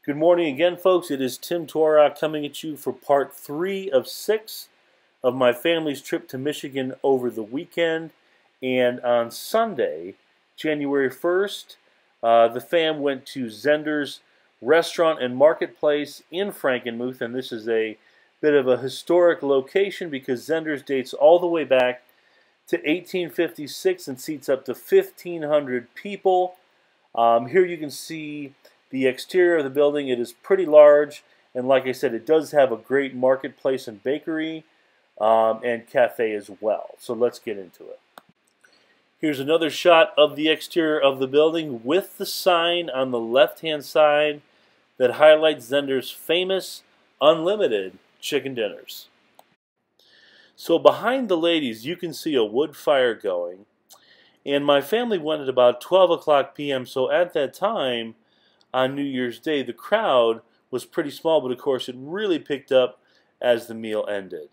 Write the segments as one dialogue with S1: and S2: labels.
S1: Good morning again, folks. It is Tim Torok coming at you for part 3 of 6 of my family's trip to Michigan over the weekend. And on Sunday, January 1st, the fam went to Zehnder's Restaurant and Marketplace in Frankenmuth. And this is a bit of a historic location because Zehnder's dates all the way back to 1856 and seats up to 1,500 people. Here you can see the exterior of the building. It is pretty large, and like I said, it does have a great marketplace and bakery and cafe as well. So let's get into it. Here's another shot of the exterior of the building with the sign on the left-hand side that highlights Zehnder's famous unlimited chicken dinners. So behind the ladies, you can see a wood fire going, and my family went at about 12 o'clock p.m. So at that time, on New Year's Day, the crowd was pretty small, but of course it really picked up as the meal ended.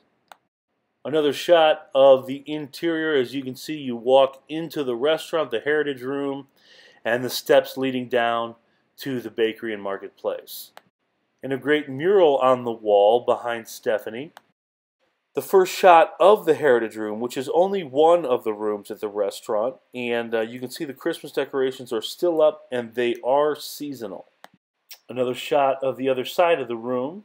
S1: Another shot of the interior. As you can see, you walk into the restaurant, the Heritage Room, and the steps leading down to the bakery and marketplace. And a great mural on the wall behind Stephanie. The first shot of the Heritage Room, which is only one of the rooms at the restaurant, and you can see the Christmas decorations are still up and they are seasonal. Another shot of the other side of the room,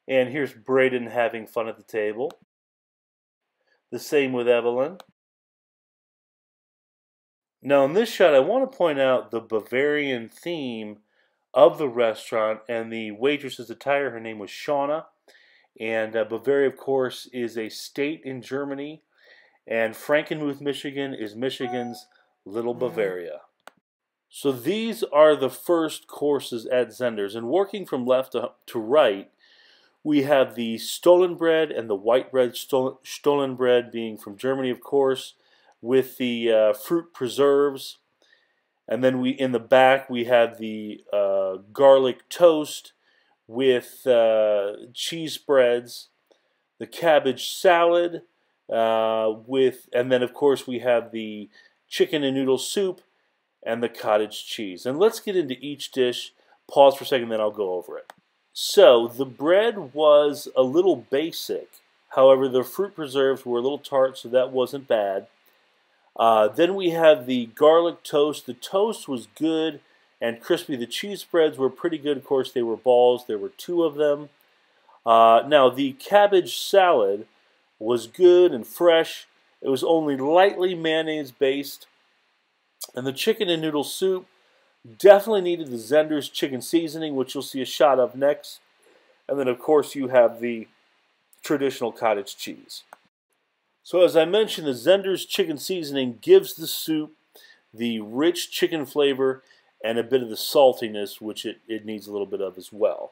S1: and here's Braden having fun at the table. The same with Evelyn. Now in this shot I want to point out the Bavarian theme of the restaurant and the waitress's attire. Her name was Shauna. And Bavaria, of course, is a state in Germany, and Frankenmuth, Michigan is Michigan's little Bavaria. So these are the first courses at Zehnder's, and working from left to right, we have the stollen bread and the white bread, stollen bread being from Germany, of course, with the fruit preserves. And then in the back we have the garlic toast with cheese spreads, the cabbage salad, and then of course we have the chicken and noodle soup and the cottage cheese. And let's get into each dish. Pause for a second, then I'll go over it. So the bread was a little basic. However, the fruit preserves were a little tart, so that wasn't bad. Then we have the garlic toast. The toast was good and crispy. The cheese spreads were pretty good. Of course, they were balls. There were 2 of them. Now, the cabbage salad was good and fresh. It was only lightly mayonnaise-based. And the chicken and noodle soup definitely needed the Zehnder's chicken seasoning, which you'll see a shot of next. And then, of course, you have the traditional cottage cheese. So, as I mentioned, the Zehnder's chicken seasoning gives the soup the rich chicken flavor and a bit of the saltiness, which it needs a little bit of as well.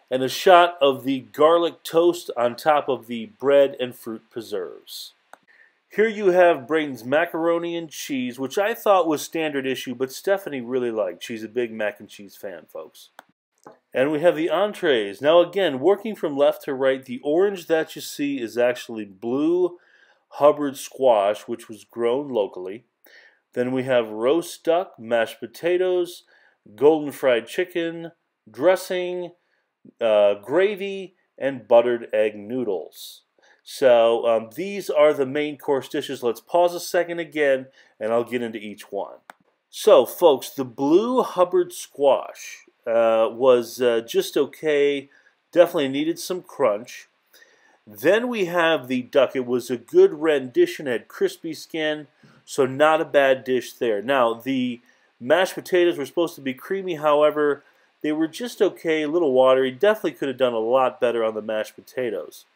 S1: And a shot of the garlic toast on top of the bread and fruit preserves. Here you have Braden's macaroni and cheese, which I thought was standard issue, but Stephanie really liked. She's a big mac and cheese fan, folks. And we have the entrees. Now again, working from left to right, the orange that you see is actually blue Hubbard squash, which was grown locally. Then we have roast duck, mashed potatoes, golden fried chicken, dressing, gravy, and buttered egg noodles. So these are the main course dishes. Let's pause a second again, and I'll get into each one. So, folks, the blue Hubbard squash was just okay. Definitely needed some crunch. Then we have the duck. It was a good rendition, had crispy skin, so not a bad dish there. Now, the mashed potatoes were supposed to be creamy. However, they were just okay, a little watery. Definitely could have done a lot better on the mashed potatoes.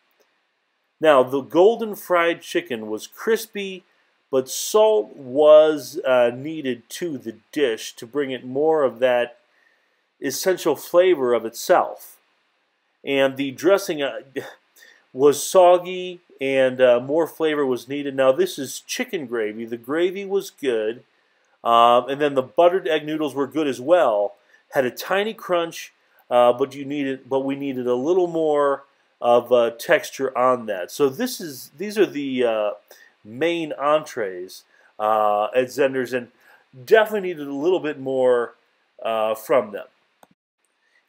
S1: Now, the golden fried chicken was crispy, but salt was needed to the dish to bring it more of that essential flavor of itself. And the dressing was soggy, and more flavor was needed. Now this is chicken gravy. The gravy was good, and then the buttered egg noodles were good as well. Had a tiny crunch, but we needed a little more of texture on that. So these are the main entrees at Zehnder's, and definitely needed a little bit more from them.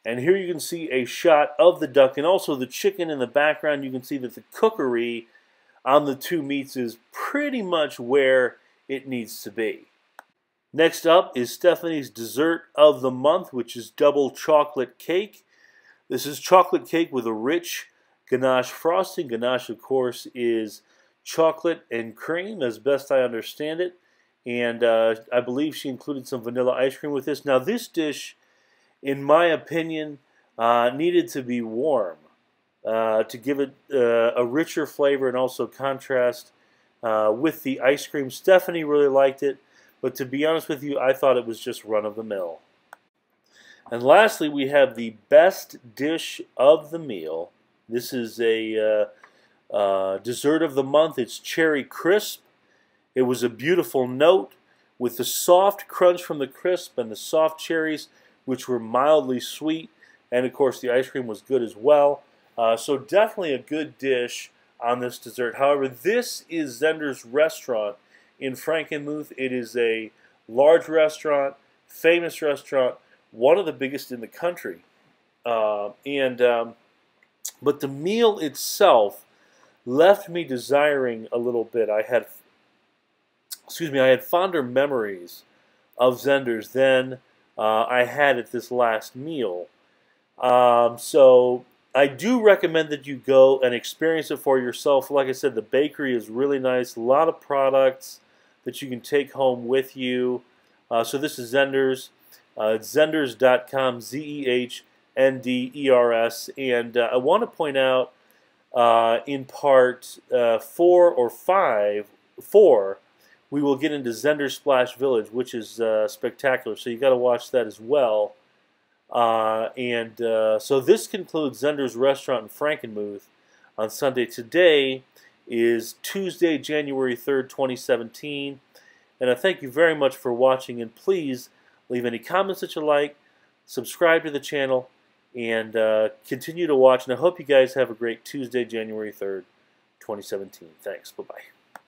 S1: And here you can see a shot of the duck and also the chicken in the background. You can see that the cookery on the two meats is pretty much where it needs to be. Next up is Stephanie's dessert of the month, which is double chocolate cake. This is chocolate cake with a rich ganache frosting. Ganache, of course, is chocolate and cream, as best I understand it. And I believe she included some vanilla ice cream with this. Now, this dish, in my opinion, needed to be warm to give it a richer flavor and also contrast with the ice cream. Stephanie really liked it, but to be honest with you, I thought it was just run-of-the-mill. And lastly, we have the best dish of the meal. This is a dessert of the month. It's cherry crisp. It was a beautiful note with the soft crunch from the crisp and the soft cherries, which were mildly sweet. And of course, the ice cream was good as well. So definitely a good dish on this dessert. However, this is Zehnder's restaurant in Frankenmuth. It is a large restaurant, famous restaurant, one of the biggest in the country. But the meal itself left me desiring a little bit. I had fonder memories of Zehnder's than I had at this last meal. So I do recommend that you go and experience it for yourself. Like I said, the bakery is really nice. A lot of products that you can take home with you. So this is Zehnder's. It's Zehnders.com, Zehnnders. And I want to point out in part 4 or 4, we will get into Zehnder Splash Village, which is spectacular. So you got to watch that as well. So this concludes Zehnder's restaurant in Frankenmuth on Sunday. Today is Tuesday, January 3rd, 2017. And I thank you very much for watching. And please leave any comments that you like, subscribe to the channel, and continue to watch. And I hope you guys have a great Tuesday, January 3rd, 2017. Thanks. Bye-bye.